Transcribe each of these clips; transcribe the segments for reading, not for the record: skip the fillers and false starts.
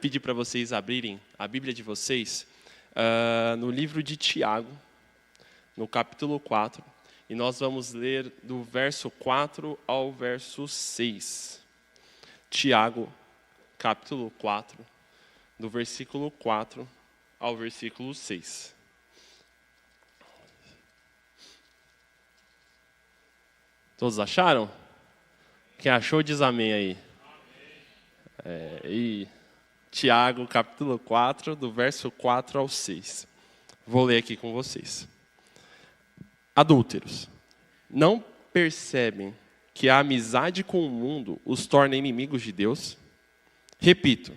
Pedir para vocês abrirem a Bíblia de vocês no livro de Tiago, no capítulo 4, e nós vamos ler do verso 4 ao verso 6. Tiago, capítulo 4, do versículo 4 ao versículo 6. Todos acharam? Quem achou, diz amém aí. E Tiago, capítulo 4, do verso 4 ao 6. Vou ler aqui com vocês. Adúlteros, não percebem que a amizade com o mundo os torna inimigos de Deus? Repito,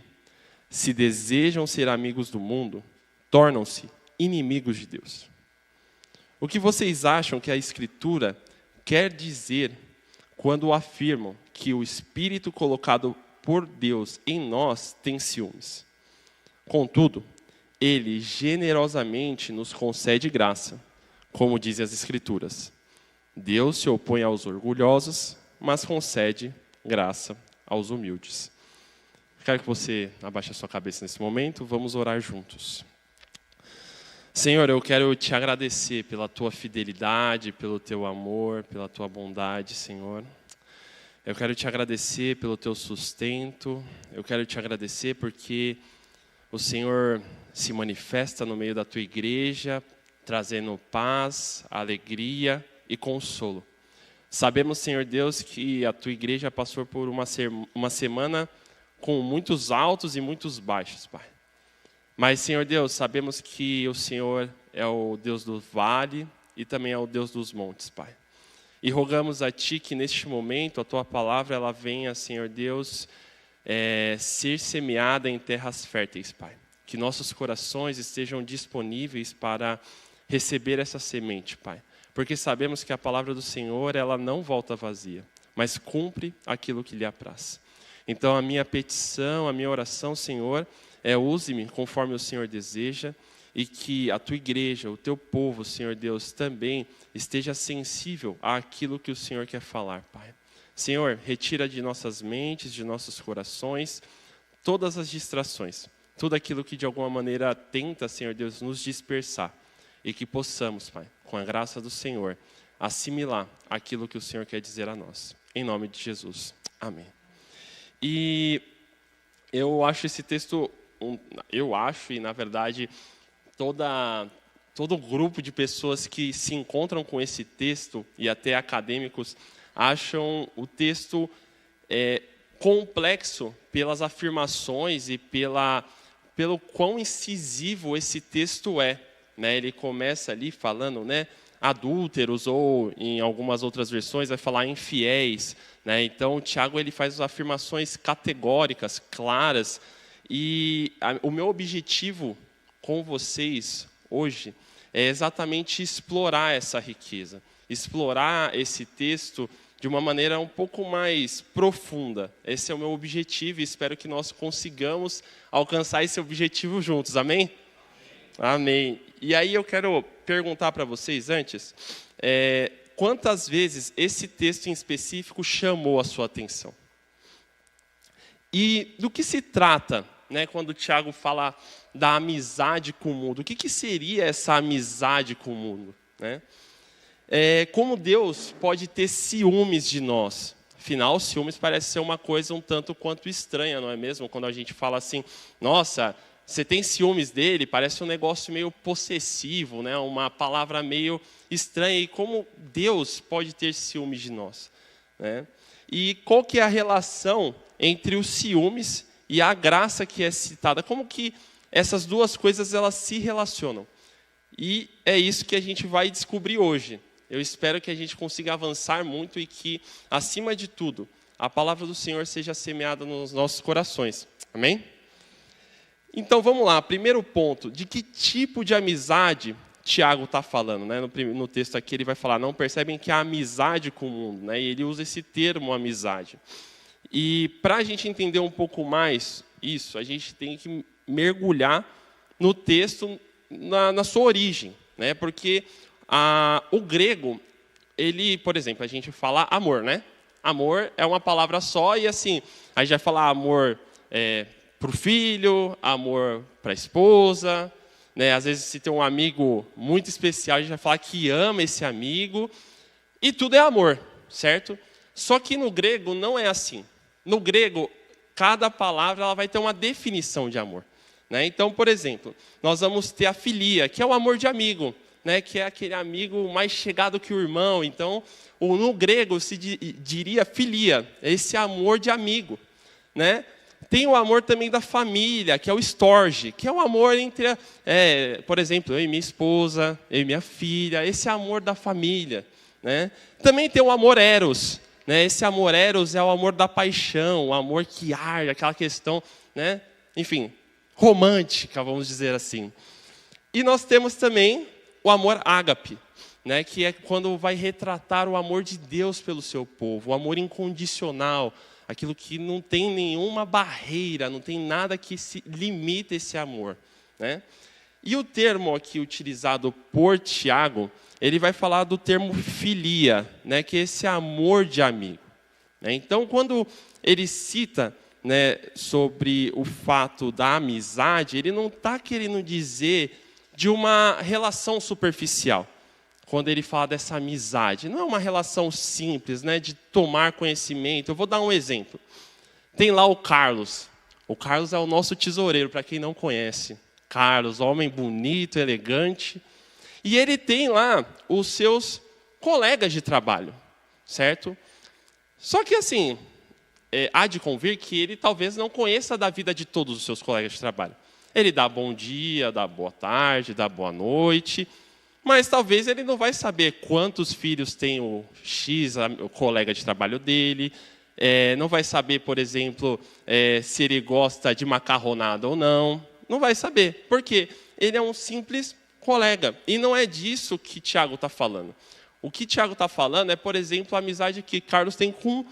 se desejam ser amigos do mundo, tornam-se inimigos de Deus. O que vocês acham que a Escritura quer dizer quando afirmam que o Espírito colocado por Deus em nós tem ciúmes? Contudo, Ele generosamente nos concede graça, como dizem as Escrituras. Deus se opõe aos orgulhosos, mas concede graça aos humildes. Quero que você abaixe a sua cabeça nesse momento, vamos orar juntos. Senhor, eu quero te agradecer pela tua fidelidade, pelo teu amor, pela tua bondade, Senhor. Eu quero te agradecer pelo teu sustento, eu quero te agradecer porque o Senhor se manifesta no meio da tua igreja, trazendo paz, alegria e consolo. Sabemos, Senhor Deus, que a tua igreja passou por uma semana com muitos altos e muitos baixos, Pai. Mas, Senhor Deus, sabemos que o Senhor é o Deus do vale e também é o Deus dos montes, Pai. E rogamos a Ti que neste momento a Tua palavra ela venha, Senhor Deus, ser semeada em terras férteis, Pai. Que nossos corações estejam disponíveis para receber essa semente, Pai. Porque sabemos que a palavra do Senhor ela não volta vazia, mas cumpre aquilo que lhe apraz. Então a minha petição, a minha oração, Senhor, use-me conforme o Senhor deseja e que a tua igreja, o teu povo, Senhor Deus, também esteja sensível àquilo que o Senhor quer falar, Pai. Senhor, retira de nossas mentes, de nossos corações, todas as distrações, tudo aquilo que de alguma maneira tenta, Senhor Deus, nos dispersar e que possamos, Pai, com a graça do Senhor, assimilar aquilo que o Senhor quer dizer a nós. Em nome de Jesus. Amém. E eu acho esse texto... e na verdade todo grupo de pessoas que se encontram com esse texto e até acadêmicos acham o texto complexo pelas afirmações e pelo quão incisivo esse texto é, né? Ele começa ali falando, né, adúlteros, ou em algumas outras versões vai falar infiéis, né? Então Tiago ele faz afirmações categóricas, claras. E o meu objetivo com vocês hoje é exatamente explorar essa riqueza, explorar esse texto de uma maneira um pouco mais profunda. Esse é o meu objetivo e espero que nós consigamos alcançar esse objetivo juntos. Amém? Amém. E aí eu quero perguntar para vocês antes, quantas vezes esse texto em específico chamou a sua atenção? E do que se trata, né, quando o Tiago fala da amizade com o mundo? O que seria essa amizade com o mundo? Né? Como Deus pode ter ciúmes de nós? Afinal, ciúmes parece ser uma coisa um tanto quanto estranha, não é mesmo? Quando a gente fala assim, nossa, você tem ciúmes dele? Parece um negócio meio possessivo, né? Uma palavra meio estranha. E como Deus pode ter ciúmes de nós? Né? E qual que é a relação entre os ciúmes e a graça que é citada? Como que essas duas coisas elas se relacionam? E é isso que a gente vai descobrir hoje. Eu espero que a gente consiga avançar muito e que, acima de tudo, a palavra do Senhor seja semeada nos nossos corações. Amém? Então vamos lá, primeiro ponto, de que tipo de amizade Tiago está falando? Né? No texto aqui ele vai falar, não percebem que há amizade com o mundo, né? E ele usa esse termo amizade. E para a gente entender um pouco mais isso, a gente tem que mergulhar no texto, na sua origem, né? Porque o grego, ele, por exemplo, a gente fala amor, né? Amor é uma palavra só e assim, a gente vai falar amor para o filho, amor para a esposa, né? Às vezes, se tem um amigo muito especial, a gente vai falar que ama esse amigo, e tudo é amor, certo? Só que no grego não é assim. No grego, cada palavra ela vai ter uma definição de amor, né? Então, por exemplo, nós vamos ter a filia, que é o amor de amigo, né? Que é aquele amigo mais chegado que o irmão. Então, no grego se diria filia, esse amor de amigo, né? Tem o amor também da família, que é o storge, que é o amor entre, por exemplo, eu e minha esposa, eu e minha filha, esse amor da família, né? Também tem o amor eros, né? Esse amor eros é o amor da paixão, o amor que arde, aquela questão, né? Enfim, romântica, vamos dizer assim. E nós temos também o amor ágape, né? Que é quando vai retratar o amor de Deus pelo seu povo, o amor incondicional, aquilo que não tem nenhuma barreira, não tem nada que se limite esse amor, né? E o termo aqui utilizado por Tiago, ele vai falar do termo filia, né? Que é esse amor de amigo, né? Então, quando ele cita, né, sobre o fato da amizade, ele não está querendo dizer de uma relação superficial. Quando ele fala dessa amizade, não é uma relação simples, né, de tomar conhecimento. Eu vou dar um exemplo. Tem lá o Carlos. O Carlos é o nosso tesoureiro, para quem não conhece. Carlos, homem bonito, elegante. E ele tem lá os seus colegas de trabalho, certo? Só que assim, há de convir que ele talvez não conheça da vida de todos os seus colegas de trabalho. Ele dá bom dia, dá boa tarde, dá boa noite, mas talvez ele não vai saber quantos filhos tem o X, o colega de trabalho dele, não vai saber, por exemplo, se ele gosta de macarronada ou não. Não vai saber, porque ele é um simples colega. E não é disso que Tiago está falando. O que Tiago está falando é, por exemplo, a amizade que Carlos tem com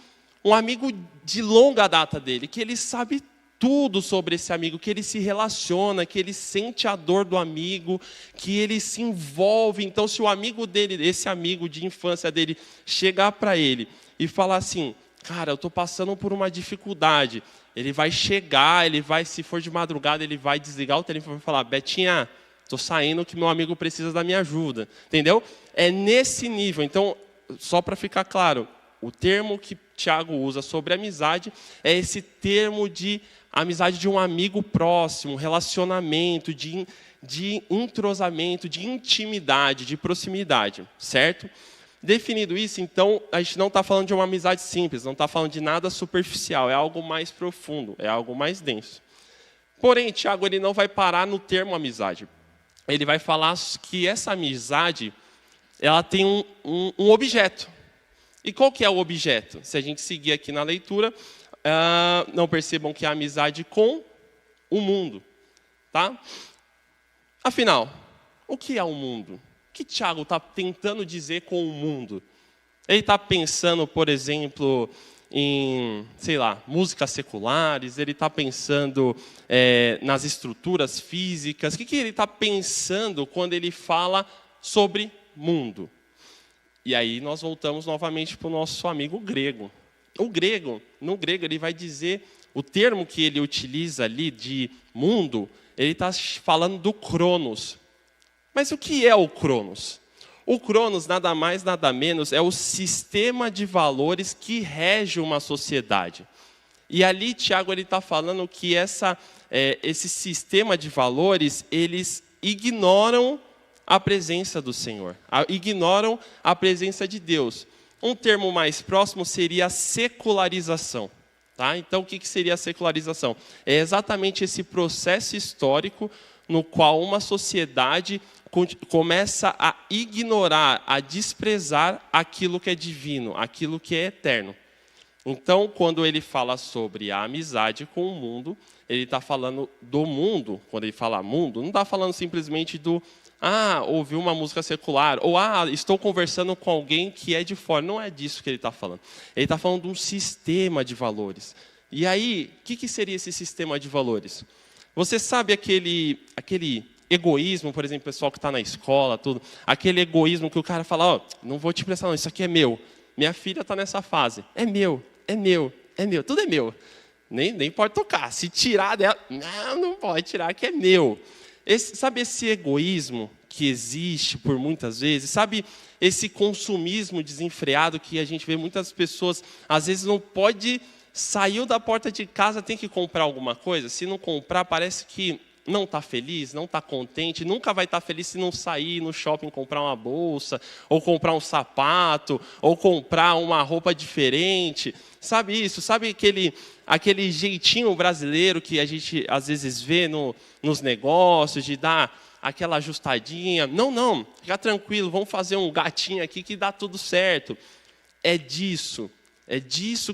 um amigo de longa data dele, que ele sabe tudo sobre esse amigo, que ele se relaciona, que ele sente a dor do amigo, que ele se envolve. Então, se o amigo dele, esse amigo de infância dele, chegar para ele e falar assim, cara, eu estou passando por uma dificuldade, ele vai chegar, ele vai, se for de madrugada, ele vai desligar o telefone e falar, Betinha, estou saindo que meu amigo precisa da minha ajuda. Entendeu? É nesse nível. Então, só para ficar claro, o termo que Tiago usa sobre amizade é esse termo de amizade de um amigo próximo, relacionamento, de entrosamento, de intimidade, de proximidade, certo? Definido isso, então, a gente não está falando de uma amizade simples, não está falando de nada superficial, é algo mais profundo, é algo mais denso. Porém, Tiago ele não vai parar no termo amizade. Ele vai falar que essa amizade ela tem um objeto. E qual que é o objeto? Se a gente seguir aqui na leitura, não percebam que é a amizade com o mundo. Tá? Afinal, o que é o mundo? O que Tiago está tentando dizer com o mundo? Ele está pensando, por exemplo, em, sei lá, músicas seculares, ele está pensando nas estruturas físicas. O que ele está pensando quando ele fala sobre mundo? E aí nós voltamos novamente para o nosso amigo grego. No grego, ele vai dizer, o termo que ele utiliza ali de mundo, ele está falando do Cronos. Mas o que é o Cronos? O Cronos, nada mais, nada menos, é o sistema de valores que rege uma sociedade. E ali, Tiago está falando que esse sistema de valores, eles ignoram a presença do Senhor, ignoram a presença de Deus. Um termo mais próximo seria a secularização. Tá? Então, o que seria a secularização? É exatamente esse processo histórico no qual uma sociedade começa a ignorar, a desprezar aquilo que é divino, aquilo que é eterno. Então, quando ele fala sobre a amizade com o mundo, ele está falando do mundo. Quando ele fala mundo, não está falando simplesmente do ouvi uma música secular, ou estou conversando com alguém que é de fora. Não é disso que ele está falando. Ele está falando de um sistema de valores. E aí, o que seria esse sistema de valores? Você sabe aquele egoísmo, por exemplo, o pessoal que está na escola, tudo, aquele egoísmo que o cara fala, não vou te emprestar não, isso aqui é meu. Minha filha está nessa fase. É meu, tudo é meu. Nem pode tocar. Se tirar dela, não pode tirar, que é meu. Sabe esse egoísmo que existe por muitas vezes? Sabe esse consumismo desenfreado que a gente vê muitas pessoas, às vezes não pode, saiu da porta de casa, tem que comprar alguma coisa. Se não comprar, parece que não está feliz, não está contente, nunca vai estar feliz se não sair no shopping comprar uma bolsa, ou comprar um sapato, ou comprar uma roupa diferente. Sabe isso? Sabe aquele jeitinho brasileiro que a gente às vezes vê nos negócios, de dar aquela ajustadinha? Não, fica tranquilo, vamos fazer um gatinho aqui que dá tudo certo. É disso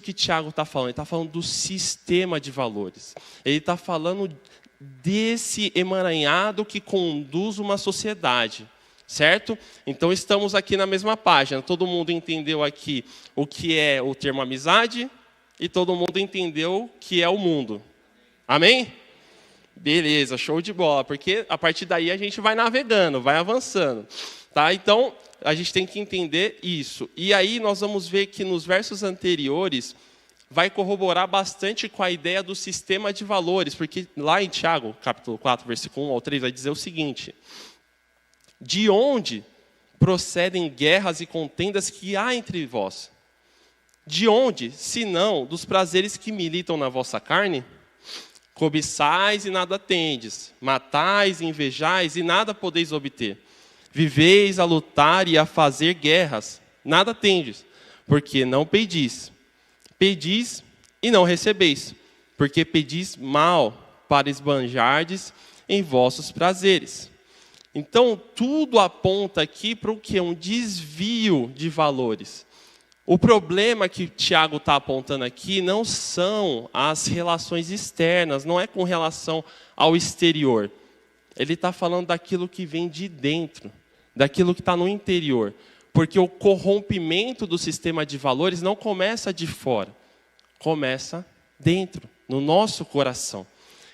que Tiago está falando. Ele está falando do sistema de valores. Ele está falando desse emaranhado que conduz uma sociedade, certo? Então estamos aqui na mesma página. Todo mundo entendeu aqui o que é o termo amizade e todo mundo entendeu o que é o mundo. Amém? Beleza, show de bola, porque a partir daí a gente vai navegando, vai avançando, tá? Então a gente tem que entender isso. E aí nós vamos ver que nos versos anteriores vai corroborar bastante com a ideia do sistema de valores, porque lá em Tiago, capítulo 4, versículo 1 ao 3, vai dizer o seguinte: de onde procedem guerras e contendas que há entre vós? De onde, senão dos prazeres que militam na vossa carne? Cobiçais e nada tendes, matais e invejais e nada podeis obter. Viveis a lutar e a fazer guerras, nada tendes, porque não pedis. Pedis e não recebeis, porque pedis mal, para esbanjardes em vossos prazeres. Então, tudo aponta aqui para o que? Um desvio de valores. O problema que Tiago está apontando aqui não são as relações externas, não é com relação ao exterior. Ele está falando daquilo que vem de dentro, daquilo que está no interior. Porque o corrompimento do sistema de valores não começa de fora, começa dentro, no nosso coração.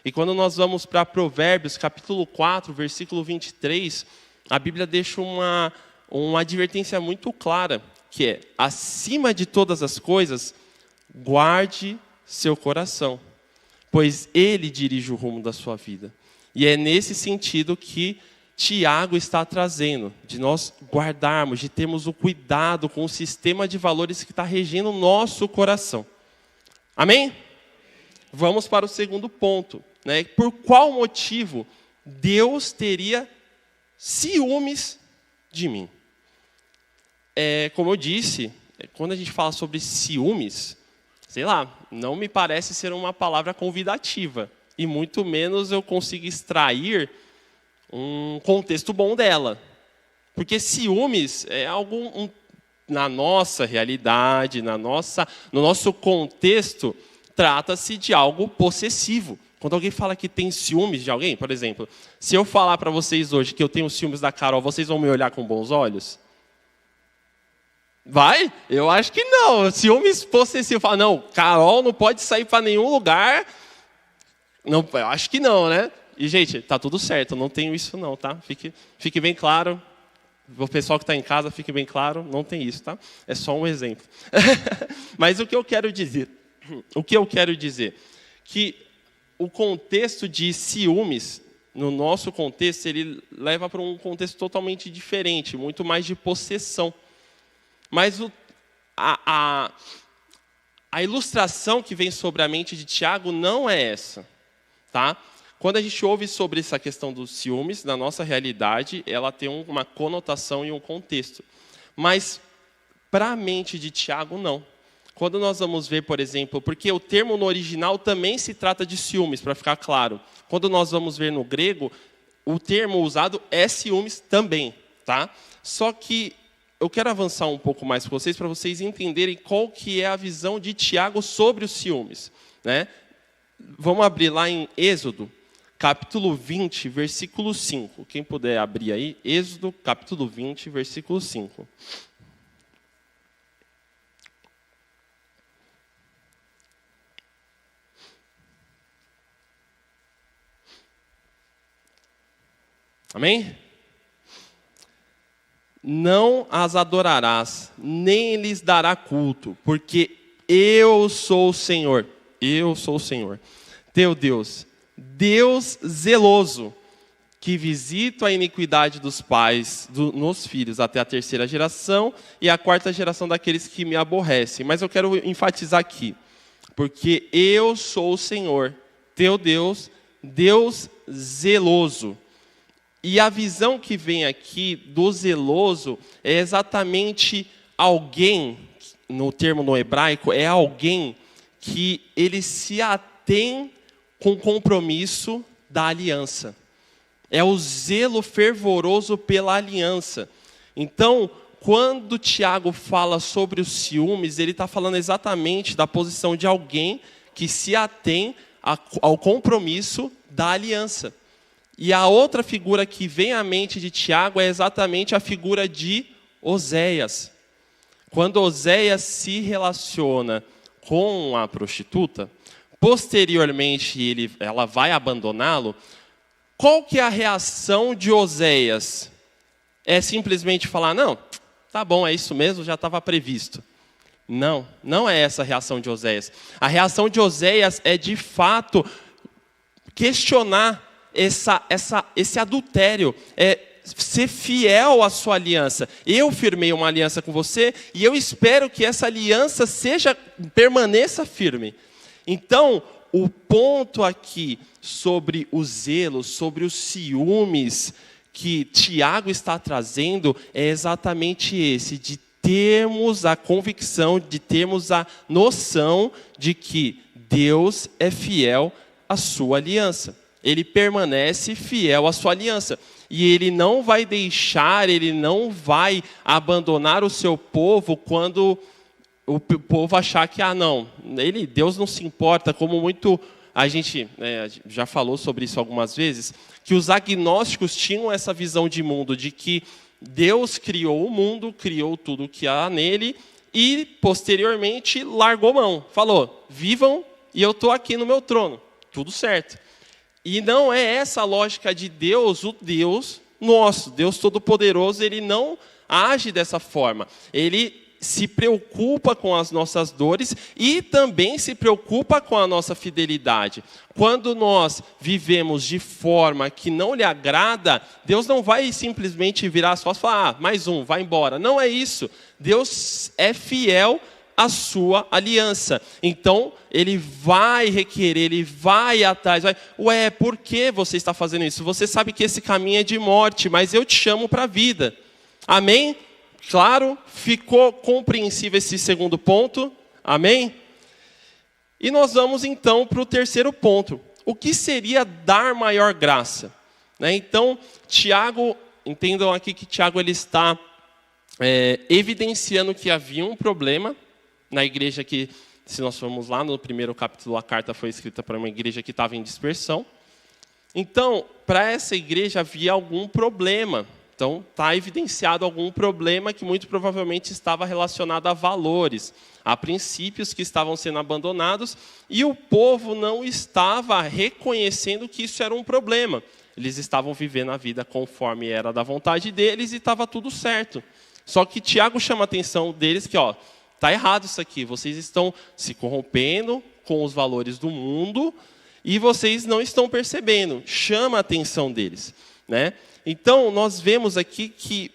E quando nós vamos para Provérbios, capítulo 4, versículo 23, a Bíblia deixa uma advertência muito clara, que é: acima de todas as coisas, guarde seu coração, pois ele dirige o rumo da sua vida. E é nesse sentido que Tiago está trazendo, de nós guardarmos, de termos o cuidado com o sistema de valores que está regendo o nosso coração. Amém? Vamos para o segundo ponto, né? Por qual motivo Deus teria ciúmes de mim? Como eu disse, quando a gente fala sobre ciúmes, sei lá, não me parece ser uma palavra convidativa, e muito menos eu consigo extrair um contexto bom dela. Porque ciúmes é algo, na nossa realidade, no nosso contexto, trata-se de algo possessivo. Quando alguém fala que tem ciúmes de alguém, por exemplo, se eu falar para vocês hoje que eu tenho ciúmes da Carol, vocês vão me olhar com bons olhos? Vai? Eu acho que não. Ciúmes possessivos. Fala, não, Carol não pode sair para nenhum lugar. Não, eu acho que não, né? E, gente, tá tudo certo, eu não tenho isso não, tá? Fique bem claro, o pessoal que está em casa, fique bem claro, não tem isso, tá? É só um exemplo. Mas o que eu quero dizer? Que o contexto de ciúmes, no nosso contexto, ele leva para um contexto totalmente diferente, muito mais de possessão. Mas a ilustração que vem sobre a mente de Tiago não é essa, tá? Quando a gente ouve sobre essa questão dos ciúmes, na nossa realidade, ela tem uma conotação e um contexto. Mas, para a mente de Tiago, não. Quando nós vamos ver, por exemplo, porque o termo no original também se trata de ciúmes, para ficar claro. Quando nós vamos ver no grego, o termo usado é ciúmes também, tá? Só que eu quero avançar um pouco mais com vocês, para vocês entenderem qual que é a visão de Tiago sobre os ciúmes, né? Vamos abrir lá em Êxodo, capítulo 20, versículo 5. Quem puder abrir aí, Êxodo, capítulo 20, versículo 5. Amém? Não as adorarás, nem lhes dará culto, porque eu sou o Senhor. Eu sou o Senhor, teu Deus, Deus zeloso, que visita a iniquidade dos pais nos filhos até a 3ª geração e a 4ª geração daqueles que me aborrecem. Mas eu quero enfatizar aqui, porque eu sou o Senhor, teu Deus, Deus zeloso. E a visão que vem aqui do zeloso é exatamente alguém, no termo no hebraico, é alguém que ele se atém com o compromisso da aliança. É o zelo fervoroso pela aliança. Então, quando Tiago fala sobre os ciúmes, ele está falando exatamente da posição de alguém que se atém ao compromisso da aliança. E a outra figura que vem à mente de Tiago é exatamente a figura de Oséias. Quando Oséias se relaciona com a prostituta, posteriormente ela vai abandoná-lo. Qual que é a reação de Oséias? É simplesmente falar, não, tá bom, é isso mesmo, já estava previsto. Não, não é essa a reação de Oséias. A reação de Oséias é, de fato, questionar esse adultério, é ser fiel à sua aliança. Eu firmei uma aliança com você e eu espero que essa aliança permaneça firme. Então, o ponto aqui sobre o zelo, sobre os ciúmes que Tiago está trazendo é exatamente esse, de termos a convicção, de termos a noção de que Deus é fiel à sua aliança. Ele permanece fiel à sua aliança. E ele não vai deixar, ele não vai abandonar o seu povo quando o povo achar que, não, Deus não se importa, como muito a gente já falou sobre isso algumas vezes, que os agnósticos tinham essa visão de mundo, de que Deus criou o mundo, criou tudo que há nele e, posteriormente, largou mão. Falou, vivam e eu estou aqui no meu trono. Tudo certo. E não é essa a lógica de Deus, o Deus nosso, Deus Todo-Poderoso, ele não age dessa forma. Ele se preocupa com as nossas dores e também se preocupa com a nossa fidelidade. Quando nós vivemos de forma que não lhe agrada, Deus não vai simplesmente virar as costas e falar, mais um, vai embora. Não é isso. Deus é fiel à sua aliança. Então, ele vai requerer, ele vai atrás. Por que você está fazendo isso? Você sabe que esse caminho é de morte, mas eu te chamo para a vida. Amém? Claro, ficou compreensível esse segundo ponto. Amém? E nós vamos então para o terceiro ponto. O que seria dar maior graça? Então, Tiago, entendam aqui que Tiago ele está evidenciando que havia um problema na igreja que, se nós formos lá no primeiro capítulo, a carta foi escrita para uma igreja que estava em dispersão. Então, para essa igreja havia algum problema. Então, está evidenciado algum problema que muito provavelmente estava relacionado a valores, a princípios que estavam sendo abandonados, e o povo não estava reconhecendo que isso era um problema. Eles estavam vivendo a vida conforme era da vontade deles e estava tudo certo. Só que Tiago chama a atenção deles que, está errado isso aqui, vocês estão se corrompendo com os valores do mundo e vocês não estão percebendo. Chama a atenção deles, Então, nós vemos aqui que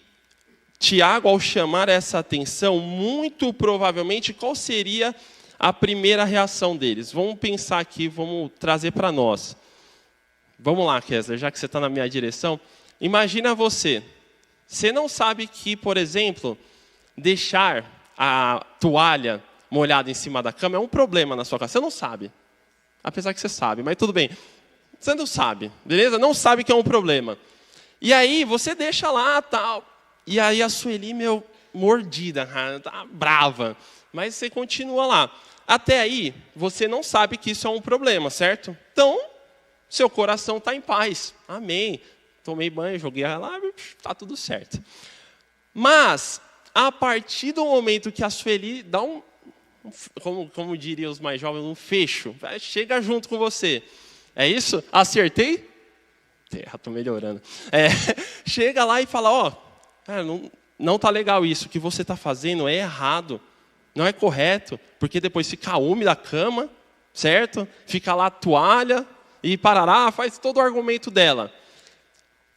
Tiago, ao chamar essa atenção, muito provavelmente, qual seria a primeira reação deles? Vamos pensar aqui, vamos trazer para nós. Vamos lá, Kessler, já que você está na minha direção. Imagina você não sabe que, por exemplo, deixar a toalha molhada em cima da cama é um problema na sua casa. Você não sabe, apesar que você sabe, mas tudo bem. Você não sabe, beleza? Não sabe que é um problema. E aí, você deixa lá, tal. E aí, a Sueli, mordida, tá brava. Mas você continua lá. Até aí, você não sabe que isso é um problema, certo? Então, seu coração está em paz. Amém. Tomei banho, joguei lá, está tudo certo. Mas, a partir do momento que a Sueli dá como diriam os mais jovens, um fecho, chega junto com você. É isso? Acertei? Estou melhorando. Chega lá e fala, não está legal isso, o que você está fazendo é errado, não é correto, porque depois fica úmida a cama, certo? Fica lá a toalha e parará, faz todo o argumento dela.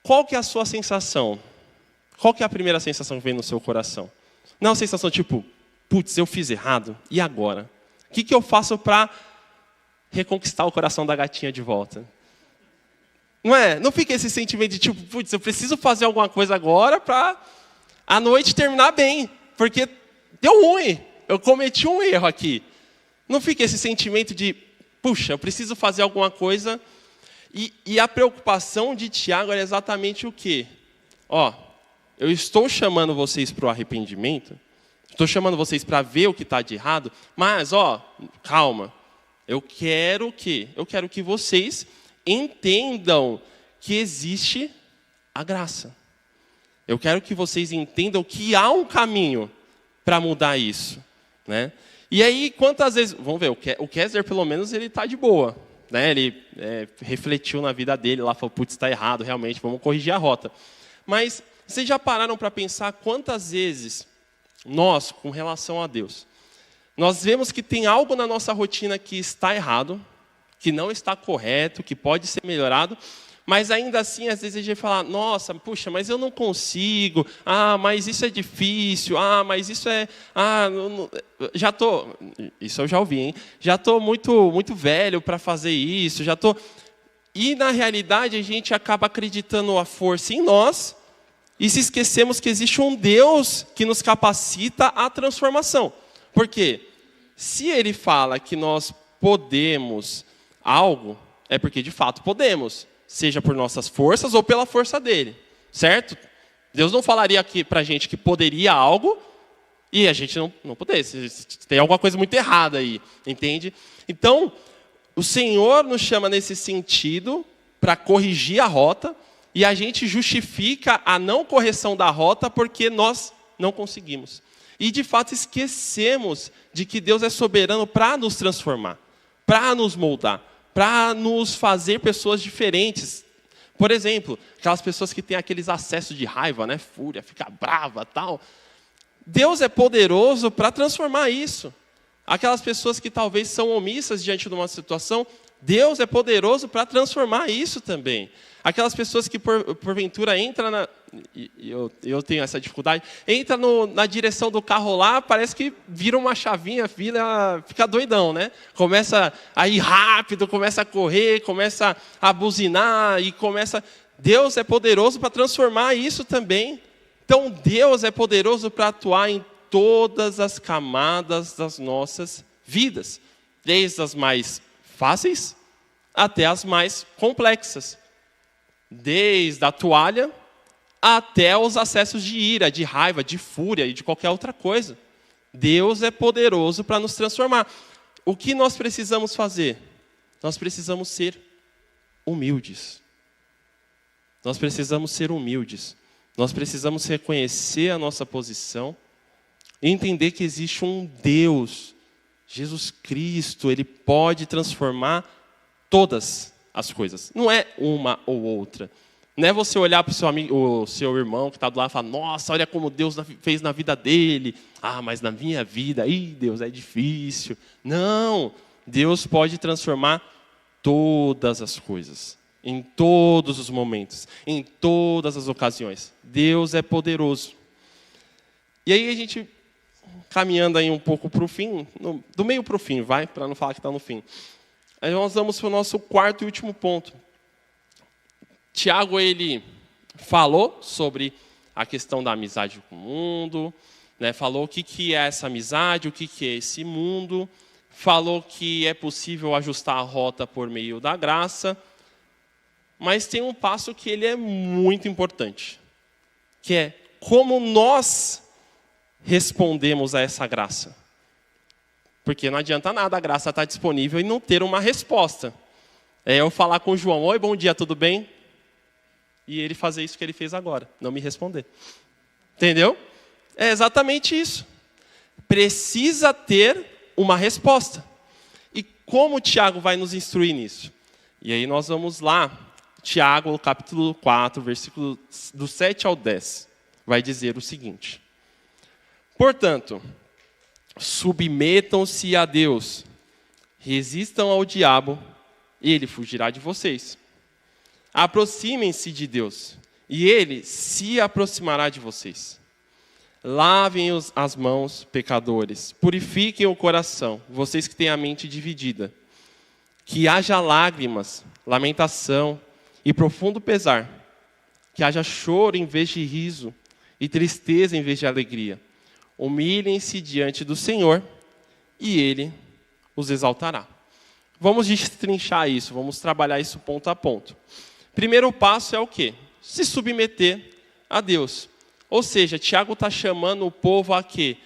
Qual que é a sua sensação? Qual que é a primeira sensação que vem no seu coração? Não é uma sensação tipo, putz, eu fiz errado, e agora? O que eu faço para reconquistar o coração da gatinha de volta? Não é? Não fica esse sentimento de tipo, putz, eu preciso fazer alguma coisa agora para a noite terminar bem, porque deu ruim, eu cometi um erro aqui. Não fica esse sentimento de, puxa, eu preciso fazer alguma coisa. E a preocupação de Tiago era exatamente o quê? Eu estou chamando vocês para o arrependimento, estou chamando vocês para ver o que está de errado, mas, calma, eu quero o quê? Eu quero que vocês entendam que existe a graça. Eu quero que vocês entendam que há um caminho para mudar isso, né? E aí, quantas vezes... Vamos ver, o Kessler, pelo menos, ele está de boa, né? Ele refletiu na vida dele, lá falou, putz, está errado, realmente, vamos corrigir a rota. Mas vocês já pararam para pensar quantas vezes nós, com relação a Deus, nós vemos que tem algo na nossa rotina que está errado, que não está correto, que pode ser melhorado, mas ainda assim, às vezes a gente fala, nossa, puxa, mas eu não consigo, mas isso é difícil, mas isso é, isso eu já ouvi, hein? Já estou muito velho para fazer isso, E na realidade a gente acaba acreditando a força em nós e se esquecemos que existe um Deus que nos capacita à transformação. Por quê? Se ele fala que nós podemos algo, é porque de fato podemos, seja por nossas forças ou pela força dele, certo? Deus não falaria aqui para a gente que poderia algo e a gente não pudesse. Tem alguma coisa muito errada aí, entende? Então, o Senhor nos chama nesse sentido para corrigir a rota e a gente justifica a não correção da rota porque nós não conseguimos. E, de fato, esquecemos de que Deus é soberano para nos transformar, para nos moldar, para nos fazer pessoas diferentes. Por exemplo, aquelas pessoas que têm aqueles acessos de raiva, né? Fúria, fica brava, tal. Deus é poderoso para transformar isso. Aquelas pessoas que talvez são omissas diante de uma situação, Deus é poderoso para transformar isso também. Aquelas pessoas que porventura entram eu tenho essa dificuldade, entra na direção do carro lá, parece que vira uma chavinha, fica doidão, né? Começa a ir rápido, começa a correr, começa a buzinar e começa... Deus é poderoso para transformar isso também. Então Deus é poderoso para atuar em todas as camadas das nossas vidas, desde as mais fáceis até as mais complexas. Desde a toalha até os acessos de ira, de raiva, de fúria e de qualquer outra coisa. Deus é poderoso para nos transformar. O que nós precisamos fazer? Nós precisamos ser humildes. Nós precisamos ser humildes. Nós precisamos reconhecer a nossa posição e entender que existe um Deus, Jesus Cristo, Ele pode transformar todas as coisas. Não é uma ou outra. Não é você olhar para o seu amigo, o seu irmão que está do lado e falar, nossa, olha como Deus fez na vida dele. Mas na minha vida, Deus, é difícil. Não, Deus pode transformar todas as coisas, em todos os momentos, em todas as ocasiões. Deus é poderoso. E aí a gente, caminhando aí um pouco para o fim, do meio para o fim, para não falar que está no fim. Aí nós vamos para o nosso quarto e último ponto. Tiago, ele falou sobre a questão da amizade com o mundo, né? Falou o que é essa amizade, o que é esse mundo, falou que é possível ajustar a rota por meio da graça, mas tem um passo que ele é muito importante, que é como nós respondemos a essa graça. Porque não adianta nada a graça estar disponível e não ter uma resposta. É eu falar com o João, oi, bom dia, tudo bem? E ele fazer isso que ele fez agora, não me responder. Entendeu? É exatamente isso. Precisa ter uma resposta. E como o Tiago vai nos instruir nisso? E aí nós vamos lá, Tiago, capítulo 4, versículo do 7 ao 10, vai dizer o seguinte. Portanto, submetam-se a Deus, Resistam ao diabo e ele fugirá de vocês. Aproximem-se de Deus e ele se aproximará de vocês. Lavem as mãos, pecadores. Purifiquem o coração, vocês que têm a mente dividida. Que haja lágrimas, lamentação e profundo pesar. Que haja choro em vez de riso e tristeza em vez de alegria. Humilhem-se diante do Senhor e Ele os exaltará. Vamos destrinchar isso, vamos trabalhar isso ponto a ponto. Primeiro passo é o quê? Se submeter a Deus. Ou seja, Tiago está chamando o povo a quê?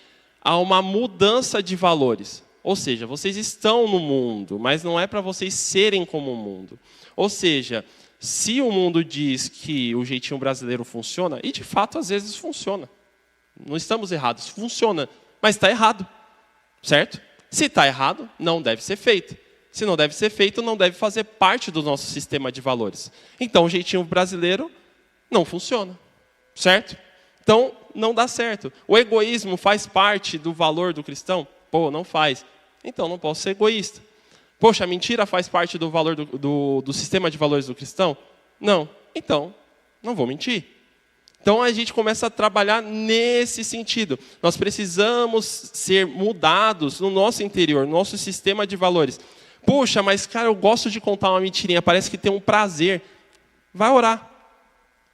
A uma mudança de valores. Ou seja, vocês estão no mundo, mas não é para vocês serem como o mundo. Ou seja, se o mundo diz que o jeitinho brasileiro funciona, e de fato às vezes funciona. Não estamos errados, funciona, mas está errado. Certo? Se está errado, não deve ser feito. Se não deve ser feito, não deve fazer parte do nosso sistema de valores. Então o jeitinho brasileiro não funciona. Certo? Então não dá certo. O egoísmo faz parte do valor do cristão? Pô, não faz. Então não posso ser egoísta. Poxa, a mentira faz parte do valor do sistema de valores do cristão? Não. Então, não vou mentir. Então a gente começa a trabalhar nesse sentido. Nós precisamos ser mudados no nosso interior, no nosso sistema de valores. Puxa, mas cara, eu gosto de contar uma mentirinha, parece que tem um prazer. Vai orar.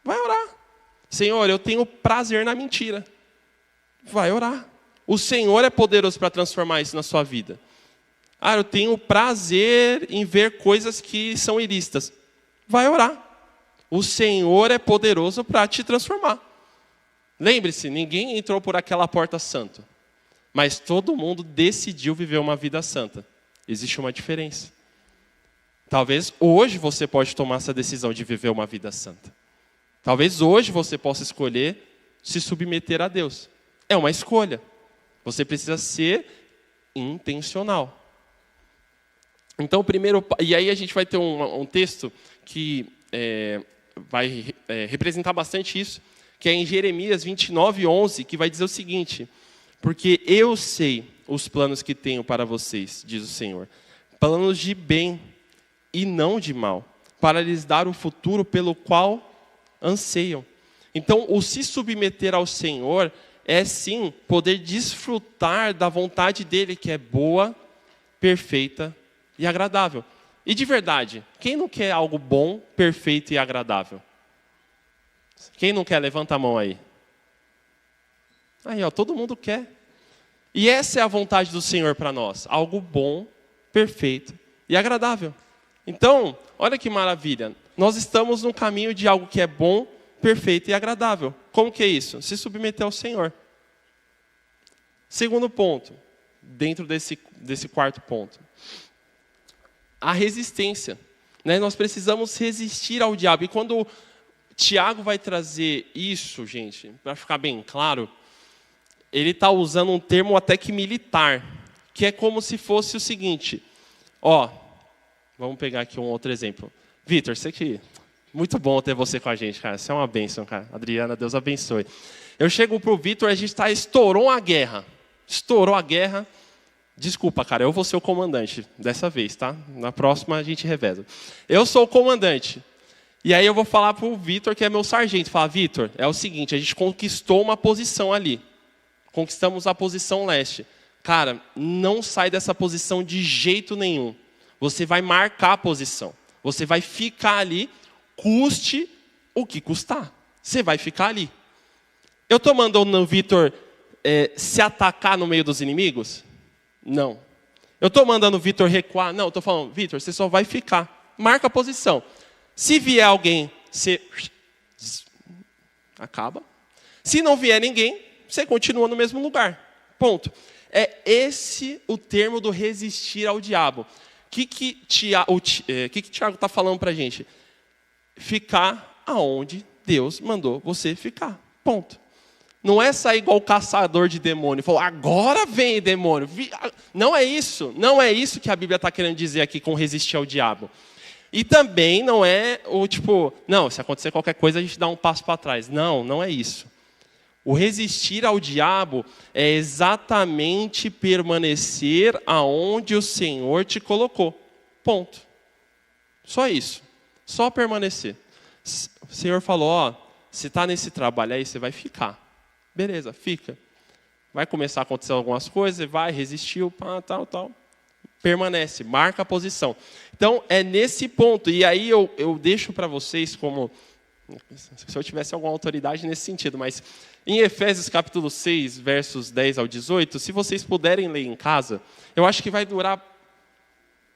Vai orar. Senhor, eu tenho prazer na mentira. Vai orar. O Senhor é poderoso para transformar isso na sua vida. Ah, eu tenho prazer em ver coisas que são ilícitas. Vai orar. O Senhor é poderoso para te transformar. Lembre-se, ninguém entrou por aquela porta santa. Mas todo mundo decidiu viver uma vida santa. Existe uma diferença. Talvez hoje você pode tomar essa decisão de viver uma vida santa. Talvez hoje você possa escolher se submeter a Deus. É uma escolha. Você precisa ser intencional. Então, primeiro, e aí a gente vai ter um texto que vai representar bastante isso, que é em Jeremias 29:11, que vai dizer o seguinte: porque eu sei os planos que tenho para vocês, diz o Senhor, planos de bem e não de mal, para lhes dar o futuro pelo qual anseiam. Então, o se submeter ao Senhor é sim poder desfrutar da vontade dele, que é boa, perfeita e agradável. E de verdade, quem não quer algo bom, perfeito e agradável? Quem não quer, levanta a mão aí. Aí, ó, todo mundo quer. E essa é a vontade do Senhor para nós, algo bom, perfeito e agradável. Então, olha que maravilha, nós estamos no caminho de algo que é bom, perfeito e agradável. Como que é isso? Se submeter ao Senhor. Segundo ponto, dentro desse quarto ponto, a resistência. Né? Nós precisamos resistir ao diabo. E quando Tiago vai trazer isso, gente, para ficar bem claro, ele está usando um termo até que militar, que é como se fosse o seguinte, ó, vamos pegar aqui um outro exemplo. Vitor, você que... Muito bom ter você com a gente, cara. Você é uma bênção, cara. Adriana, Deus abençoe. Eu chego pro Vitor, a gente estourou a guerra. Estourou a guerra. Desculpa, cara, eu vou ser o comandante dessa vez, tá? Na próxima a gente reveza. Eu sou o comandante. E aí eu vou falar pro Vitor, que é meu sargento. Falar, Vitor, é o seguinte, a gente conquistou uma posição ali. Conquistamos a posição leste. Cara, não sai dessa posição de jeito nenhum. Você vai marcar a posição. Você vai ficar ali, custe o que custar. Você vai ficar ali. Eu estou mandando o Vitor se atacar no meio dos inimigos? Não. Eu estou mandando o Vitor recuar? Não, eu estou falando, Vitor, você só vai ficar. Marca a posição. Se vier alguém, você acaba. Se não vier ninguém, você continua no mesmo lugar. Ponto. É esse o termo do resistir ao diabo. O que Tiago está falando para a gente? Ficar aonde Deus mandou você ficar. Ponto. Não é sair igual o caçador de demônio. Falar, agora vem demônio. Não é isso. Não é isso que a Bíblia está querendo dizer aqui com resistir ao diabo. E também não é o tipo, não, se acontecer qualquer coisa a gente dá um passo para trás. Não, não é isso. O resistir ao diabo é exatamente permanecer aonde o Senhor te colocou. Ponto. Só isso. Só permanecer. O Senhor falou, ó, você está nesse trabalho aí, você vai ficar. Beleza, fica. Vai começar a acontecer algumas coisas, vai, resistiu, pá, tal. Permanece, marca a posição. Então, é nesse ponto. E aí eu deixo para vocês como... Se eu tivesse alguma autoridade nesse sentido, mas em Efésios capítulo 6, versos 10 ao 18, se vocês puderem ler em casa, eu acho que vai durar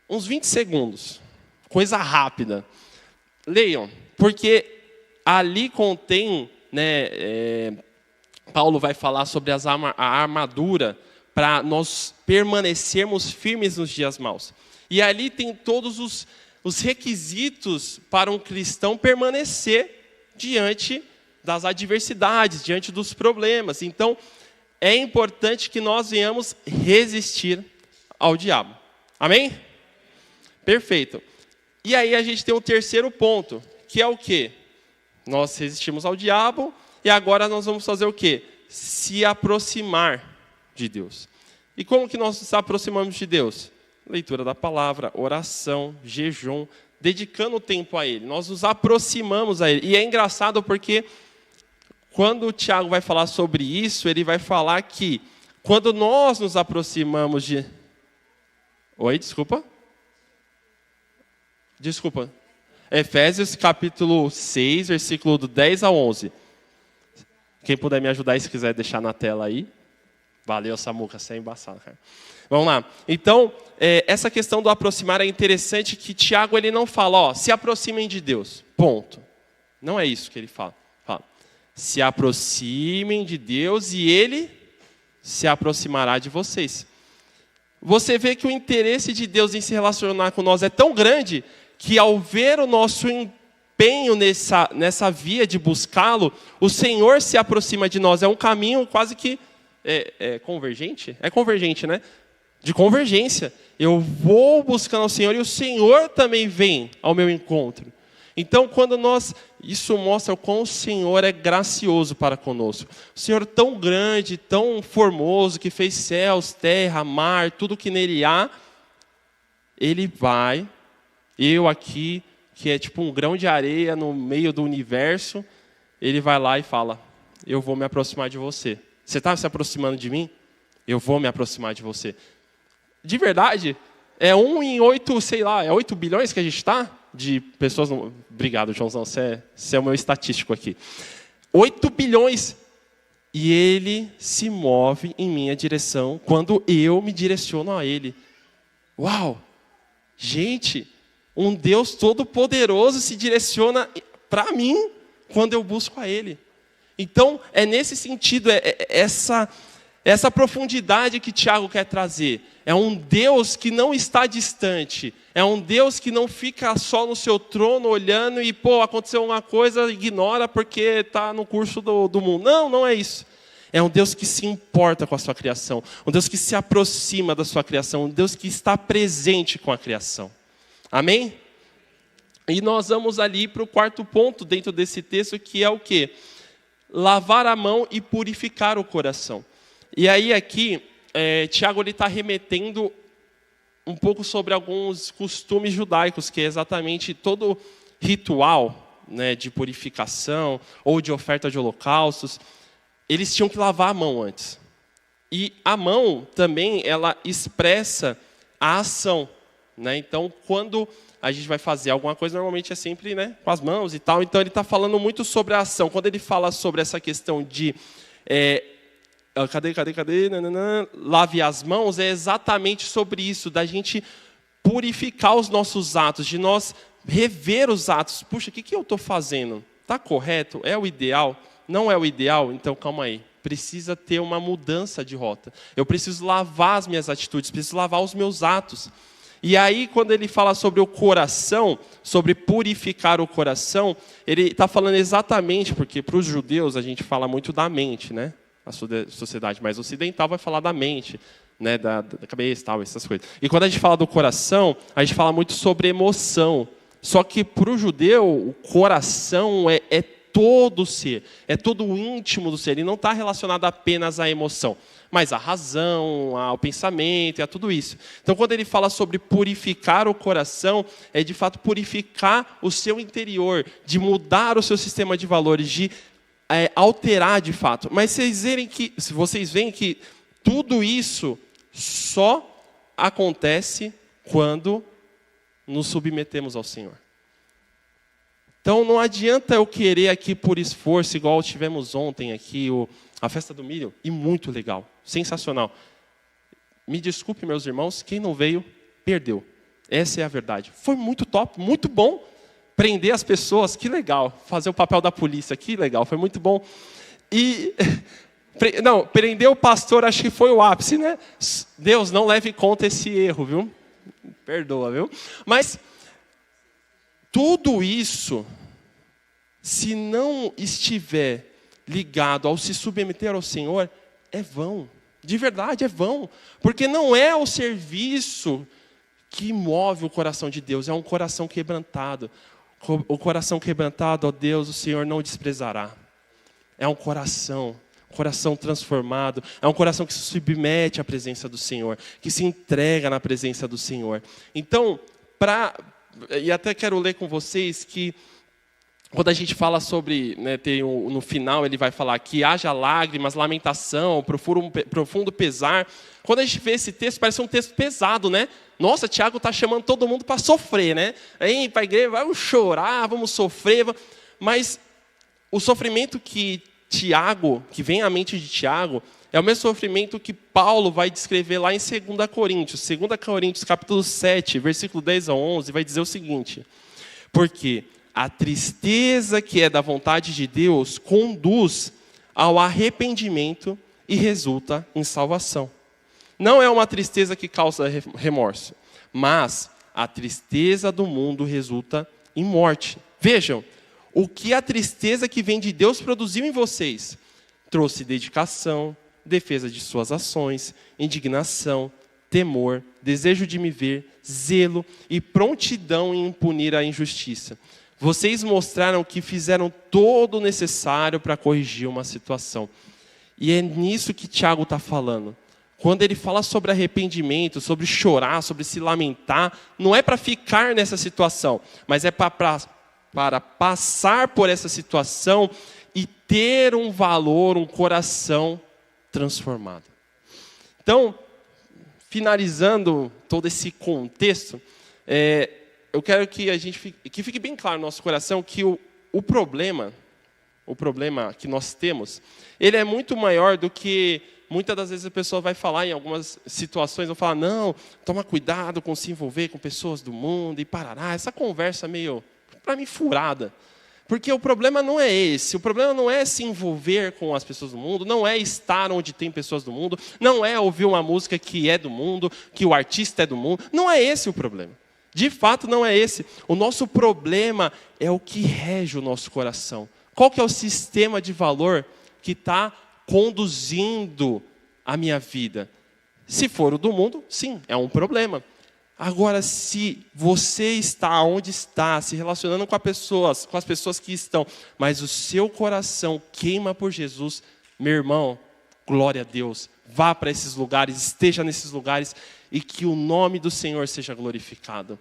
uns 20 segundos. Coisa rápida. Leiam, porque ali contém, né, Paulo vai falar sobre a armadura para nós permanecermos firmes nos dias maus. E ali tem todos os requisitos para um cristão permanecer diante das adversidades, diante dos problemas. Então, é importante que nós venhamos resistir ao diabo. Amém? Perfeito. E aí a gente tem um terceiro ponto, que é o quê? Nós resistimos ao diabo e agora nós vamos fazer o quê? Se aproximar de Deus. E como que nós nos aproximamos de Deus? Leitura da palavra, oração, jejum, dedicando tempo a Ele. Nós nos aproximamos a Ele. E é engraçado porque quando o Tiago vai falar sobre isso, ele vai falar que quando nós nos aproximamos de... Oi, desculpa? Desculpa. Efésios capítulo 6, versículo do 10 ao 11. Quem puder me ajudar, se quiser deixar na tela aí. Valeu, Samuca, você é embaçado, cara. Vamos lá. Então, essa questão do aproximar é interessante que Tiago ele não fala, ó, se aproximem de Deus, ponto. Não é isso que ele fala. Se aproximem de Deus e Ele se aproximará de vocês. Você vê que o interesse de Deus em se relacionar com nós é tão grande que ao ver o nosso empenho nessa via de buscá-lo, o Senhor se aproxima de nós. É um caminho quase que convergente? É convergente, né? De convergência. Eu vou buscando ao Senhor e o Senhor também vem ao meu encontro. Então, isso mostra o quão o Senhor é gracioso para conosco. O Senhor tão grande, tão formoso, que fez céus, terra, mar, tudo que nele há, Ele vai, eu aqui, que é tipo um grão de areia no meio do universo, Ele vai lá e fala, eu vou me aproximar de você. Você está se aproximando de mim? Eu vou me aproximar de você. De verdade, é 1 em 8, sei lá, é 8 bilhões que a gente está? De pessoas... Obrigado, Joãozão, você é o meu estatístico aqui. 8 bilhões. E Ele se move em minha direção quando eu me direciono a Ele. Uau! Gente, um Deus todo-poderoso se direciona para mim quando eu busco a Ele. Então, é nesse sentido, essa profundidade que Tiago quer trazer. É um Deus que não está distante. É um Deus que não fica só no seu trono olhando e, aconteceu uma coisa, ignora porque está no curso do mundo. Não é isso. É um Deus que se importa com a sua criação. Um Deus que se aproxima da sua criação. Um Deus que está presente com a criação. Amém? E nós vamos ali para o quarto ponto dentro desse texto, que é o quê? Lavar a mão e purificar o coração. E aí aqui, Tiago está remetendo um pouco sobre alguns costumes judaicos, que é exatamente todo ritual, né, de purificação ou de oferta de holocaustos. Eles tinham que lavar a mão antes. E a mão também, ela expressa a ação. Né? Então, quando a gente vai fazer alguma coisa, normalmente é sempre, né, com as mãos e tal. Então, ele está falando muito sobre a ação. Quando ele fala sobre essa questão de... lave as mãos, é exatamente sobre isso, da gente purificar os nossos atos, de nós rever os atos. Puxa, o que eu estou fazendo? Está correto? É o ideal? Não é o ideal? Então, calma aí. Precisa ter uma mudança de rota. Eu preciso lavar as minhas atitudes, preciso lavar os meus atos. E aí, quando ele fala sobre o coração, sobre purificar o coração, ele está falando exatamente, porque para os judeus a gente fala muito da mente, né? A sociedade mais ocidental vai falar da mente, né, da cabeça, tal, essas coisas. E quando a gente fala do coração, a gente fala muito sobre emoção. Só que para o judeu, o coração é todo o ser, é todo o íntimo do ser. Ele não está relacionado apenas à emoção, mas à razão, ao pensamento e a tudo isso. Então, quando ele fala sobre purificar o coração, é de fato purificar o seu interior, de mudar o seu sistema de valores, de alterar de fato. Mas vocês veem que tudo isso só acontece quando nos submetemos ao Senhor. Então não adianta eu querer aqui por esforço, igual tivemos ontem aqui, a festa do milho, e muito legal, sensacional. Me desculpe, meus irmãos, quem não veio, perdeu. Essa é a verdade. Foi muito top, muito bom. Prender as pessoas, que legal. Fazer o papel da polícia, que legal, foi muito bom. Não, prender o pastor, acho que foi o ápice, né? Deus, não leve em conta esse erro, viu? Perdoa, viu? Mas tudo isso, se não estiver ligado ao se submeter ao Senhor, é vão. De verdade, é vão. Porque não é o serviço que move o coração de Deus, é um coração quebrantado. O coração quebrantado, ó Deus, o Senhor não desprezará. É um coração transformado, é um coração que se submete à presença do Senhor, que se entrega na presença do Senhor. Então, e até quero ler com vocês que, quando a gente fala sobre, né, no final ele vai falar que haja lágrimas, lamentação, profundo pesar. Quando a gente vê esse texto, parece um texto pesado, né? Nossa, Tiago está chamando todo mundo para sofrer, né? Aí, para a igreja, vamos chorar, vamos sofrer. Mas o sofrimento que vem à mente de Tiago, é o mesmo sofrimento que Paulo vai descrever lá em 2 Coríntios. 2 Coríntios, capítulo 7, versículo 10 a 11, vai dizer o seguinte: porque a tristeza que é da vontade de Deus conduz ao arrependimento e resulta em salvação. Não é uma tristeza que causa remorso, mas a tristeza do mundo resulta em morte. Vejam, o que a tristeza que vem de Deus produziu em vocês? Trouxe dedicação, defesa de suas ações, indignação, temor, desejo de me ver, zelo e prontidão em punir a injustiça. Vocês mostraram que fizeram todo o necessário para corrigir uma situação. E é nisso que Tiago está falando. Quando ele fala sobre arrependimento, sobre chorar, sobre se lamentar, não é para ficar nessa situação, mas é para passar por essa situação e ter um valor, um coração transformado. Então, finalizando todo esse contexto, eu quero que que fique bem claro no nosso coração que o problema que nós temos, ele é muito maior do que muitas das vezes a pessoa vai falar em algumas situações, vai falar, não, toma cuidado com se envolver com pessoas do mundo e parará. Essa conversa meio, para mim, furada. Porque o problema não é esse. O problema não é se envolver com as pessoas do mundo, não é estar onde tem pessoas do mundo, não é ouvir uma música que é do mundo, que o artista é do mundo. Não é esse o problema. De fato, não é esse. O nosso problema é o que rege o nosso coração. Qual que é o sistema de valor que está conduzindo a minha vida? Se for o do mundo, sim, é um problema. Agora, se você está onde está, se relacionando com as pessoas que estão, mas o seu coração queima por Jesus, meu irmão, glória a Deus, vá para esses lugares, esteja nesses lugares e que o nome do Senhor seja glorificado.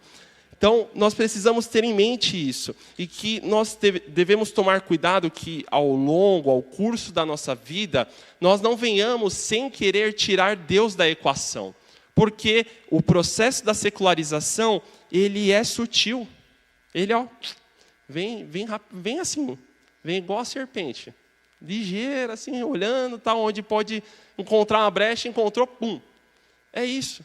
Então, nós precisamos ter em mente isso e que nós devemos tomar cuidado que ao curso da nossa vida, nós não venhamos sem querer tirar Deus da equação. Porque o processo da secularização, ele é sutil. Ele, vem assim, vem igual a serpente. Ligeira, assim, olhando, tá, onde pode encontrar uma brecha, encontrou, pum. É isso.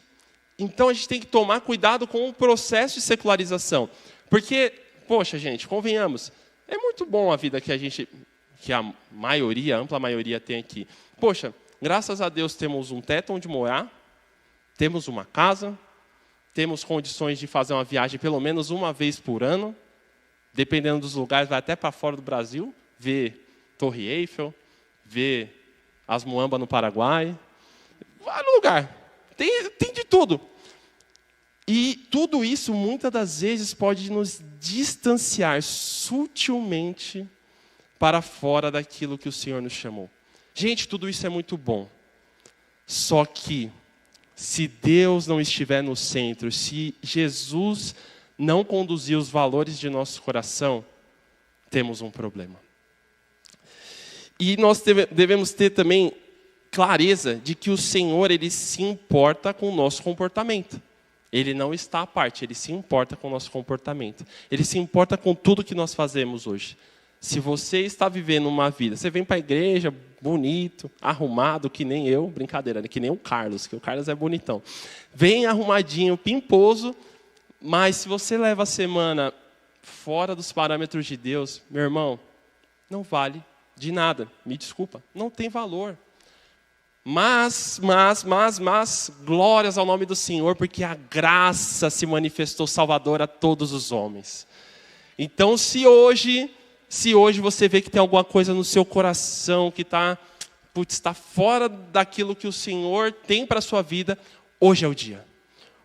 Então, a gente tem que tomar cuidado com o processo de secularização. Porque, poxa, gente, convenhamos, é muito bom a vida que a ampla maioria tem aqui. Poxa, graças a Deus temos um teto onde morar, temos uma casa, temos condições de fazer uma viagem pelo menos uma vez por ano, dependendo dos lugares, vai até para fora do Brasil, ver Torre Eiffel, ver as Muamba no Paraguai, vários lugares, tem de tudo. E tudo isso, muitas das vezes, pode nos distanciar sutilmente para fora daquilo que o Senhor nos chamou. Gente, tudo isso é muito bom. Só que, se Deus não estiver no centro, se Jesus não conduzir os valores de nosso coração, temos um problema. E nós devemos ter também clareza de que o Senhor, Ele se importa com o nosso comportamento. Ele não está à parte, Ele se importa com o nosso comportamento. Ele se importa com tudo que nós fazemos hoje. Se você está vivendo uma vida, você vem para a igreja bonito, arrumado, que nem eu, brincadeira, que nem o Carlos, que o Carlos é bonitão. Vem arrumadinho, pimposo, mas se você leva a semana fora dos parâmetros de Deus, meu irmão, não vale de nada. Me desculpa, não tem valor. Mas, glórias ao nome do Senhor, porque a graça se manifestou salvadora a todos os homens. Então, se hoje você vê que tem alguma coisa no seu coração que está fora daquilo que o Senhor tem para a sua vida, hoje é o dia.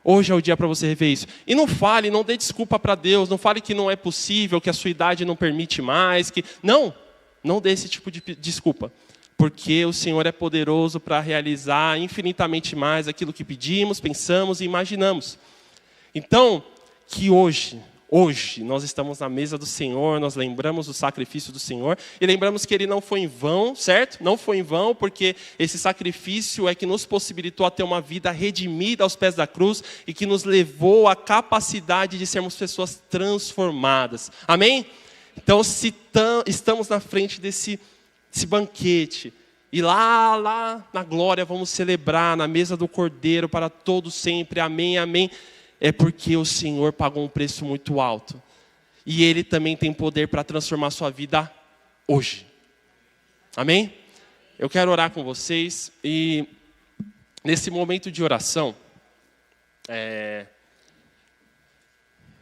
Hoje é o dia para você rever isso. E não dê desculpa para Deus, não fale que não é possível, que a sua idade não permite mais. Não dê esse tipo de desculpa. Porque o Senhor é poderoso para realizar infinitamente mais aquilo que pedimos, pensamos e imaginamos. Então, que hoje nós estamos na mesa do Senhor, nós lembramos do sacrifício do Senhor e lembramos que Ele não foi em vão, certo? Não foi em vão, porque esse sacrifício é que nos possibilitou a ter uma vida redimida aos pés da cruz e que nos levou à capacidade de sermos pessoas transformadas. Amém? Então, se estamos na frente desse banquete e lá na glória vamos celebrar na mesa do Cordeiro para todos sempre, amém, amém. É porque o Senhor pagou um preço muito alto. E Ele também tem poder para transformar a sua vida hoje. Amém? Eu quero orar com vocês. E nesse momento de oração,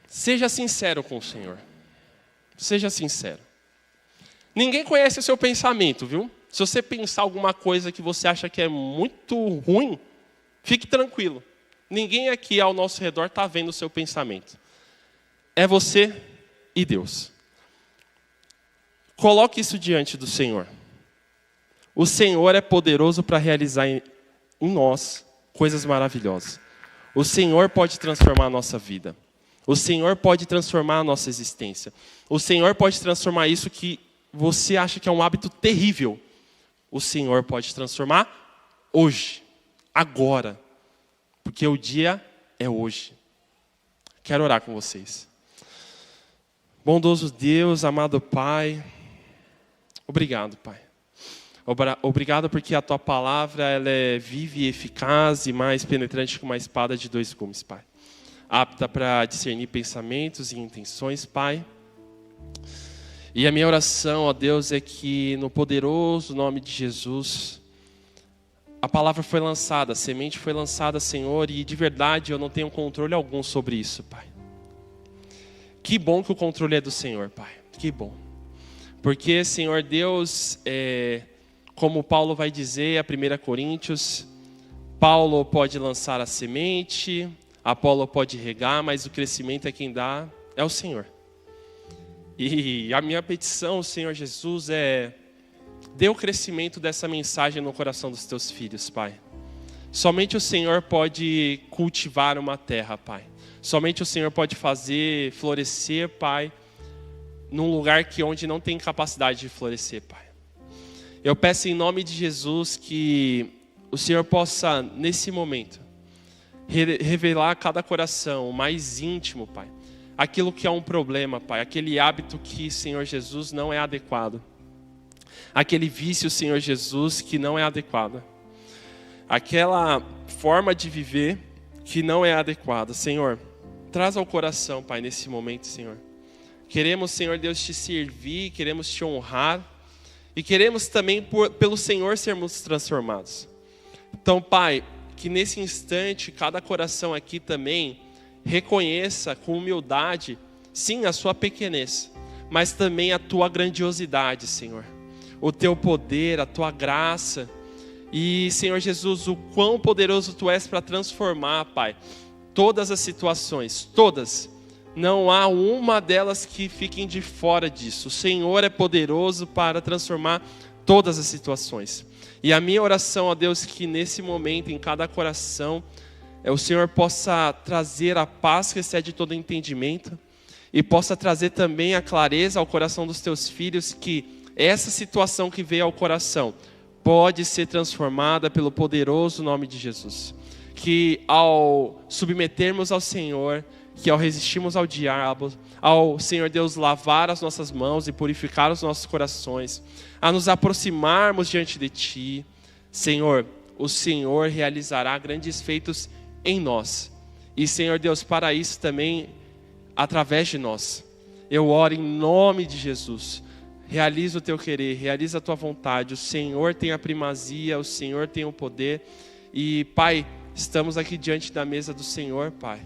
seja sincero com o Senhor. Seja sincero. Ninguém conhece o seu pensamento, viu? Se você pensar alguma coisa que você acha que é muito ruim, fique tranquilo. Ninguém aqui ao nosso redor está vendo o seu pensamento. É você e Deus. Coloque isso diante do Senhor. O Senhor é poderoso para realizar em nós coisas maravilhosas. O Senhor pode transformar a nossa vida. O Senhor pode transformar a nossa existência. O Senhor pode transformar isso que você acha que é um hábito terrível. O Senhor pode transformar hoje, agora. Porque o dia é hoje. Quero orar com vocês. Bondoso Deus, amado Pai, obrigado, Pai. Obrigado porque a Tua palavra ela é viva e eficaz e mais penetrante que uma espada de 2 gumes, Pai. Apta para discernir pensamentos e intenções, Pai. E a minha oração, ó Deus, é que no poderoso nome de Jesus, a palavra foi lançada, a semente foi lançada, Senhor, e de verdade eu não tenho controle algum sobre isso, Pai. Que bom que o controle é do Senhor, Pai. Que bom. Porque, Senhor Deus, como Paulo vai dizer, a 1 Coríntios, Paulo pode lançar a semente, Apolo pode regar, mas o crescimento é quem dá, é o Senhor. E a minha petição, Senhor Jesus, dê o crescimento dessa mensagem no coração dos teus filhos, Pai. Somente o Senhor pode cultivar uma terra, Pai. Somente o Senhor pode fazer florescer, Pai, num lugar onde não tem capacidade de florescer, Pai. Eu peço em nome de Jesus que o Senhor possa, nesse momento, revelar a cada coração, o mais íntimo, Pai, aquilo que é um problema, Pai, aquele hábito que, Senhor Jesus, não é adequado. Aquele vício, Senhor Jesus, que não é adequado. Aquela forma de viver que não é adequada. Senhor, traz ao coração, Pai, nesse momento, Senhor. Queremos, Senhor Deus, te servir, queremos te honrar. E queremos também, pelo Senhor, sermos transformados. Então, Pai, que nesse instante, cada coração aqui também reconheça com humildade, sim, a sua pequenez, mas também a tua grandiosidade, Senhor. O teu poder, a tua graça. E, Senhor Jesus, o quão poderoso tu és para transformar, Pai, todas as situações, todas, Não há uma delas que fiquem de fora disso. O Senhor é poderoso para transformar todas as situações. E a minha oração a Deus é que nesse momento, em cada coração, o Senhor possa trazer a paz que excede todo entendimento e possa trazer também a clareza ao coração dos teus filhos que essa situação que veio ao coração pode ser transformada pelo poderoso nome de Jesus. Que ao submetermos ao Senhor, que ao resistirmos ao diabo, ao Senhor Deus lavar as nossas mãos e purificar os nossos corações, a nos aproximarmos diante de Ti, Senhor, o Senhor realizará grandes feitos em nós. E Senhor Deus, para isso também, através de nós, eu oro em nome de Jesus. Realiza o Teu querer, realiza a Tua vontade. O Senhor tem a primazia, o Senhor tem o poder. E Pai, estamos aqui diante da mesa do Senhor, Pai.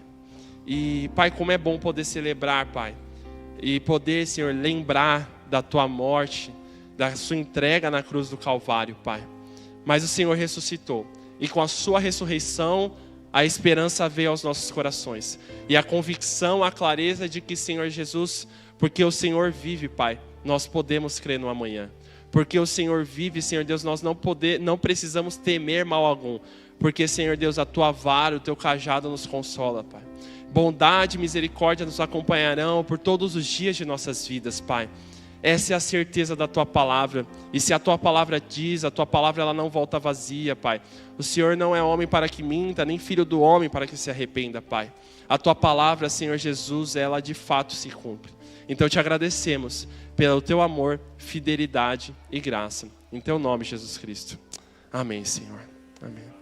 E Pai, como é bom poder celebrar, Pai. E poder, Senhor, lembrar da Tua morte, da Sua entrega na cruz do Calvário, Pai. Mas o Senhor ressuscitou. E com a Sua ressurreição, a esperança veio aos nossos corações. E a convicção, a clareza de que, Senhor Jesus, porque o Senhor vive, Pai, nós podemos crer no amanhã. Porque o Senhor vive, Senhor Deus, nós não precisamos temer mal algum. Porque, Senhor Deus, a Tua vara, o Teu cajado nos consola, Pai. Bondade e misericórdia nos acompanharão por todos os dias de nossas vidas, Pai. Essa é a certeza da Tua palavra. E se a Tua palavra diz, a Tua palavra ela não volta vazia, Pai. O Senhor não é homem para que minta, nem filho do homem para que se arrependa, Pai. A Tua palavra, Senhor Jesus, ela de fato se cumpre. Então te agradecemos pelo Teu amor, fidelidade e graça. Em Teu nome, Jesus Cristo. Amém, Senhor. Amém.